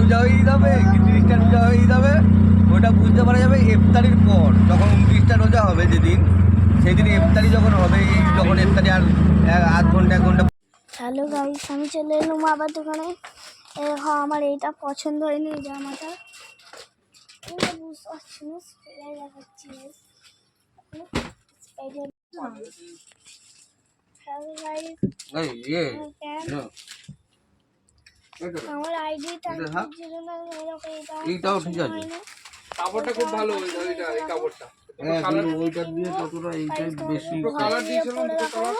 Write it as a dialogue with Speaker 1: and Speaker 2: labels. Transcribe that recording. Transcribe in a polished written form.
Speaker 1: রোজা হয়ে যাবে কি 30টা রোজা হয়ে যাবে, ওটা বুঝতে পারা যাবে ইফতারির পর। যখন 29টা রোজা হবে যেদিন, সেদিন ইফতারি যখন হবে, যখন ইফতারি আর আধ ঘন্টা 1 ঘন্টা।
Speaker 2: হ্যালো গাইস, আমি চলে এলাম আবার দোকানে। হ্যাঁ, আমার এইটা পছন্দ হয়নি জামাটা, বুঝতে পারছি না, সেলাই দেখাচ্ছি। হ্যালো গাইস, আমার আইডি ছিল না,
Speaker 1: এইটাও ঠিক আছে,
Speaker 3: কাপড়টা খুব ভালো এই কাপড়টা।
Speaker 1: হ্যাঁ, ওইটা দিয়ে ততটা এইটাই বেশি
Speaker 3: কালার দিয়েছিলাম, দুটো কালার।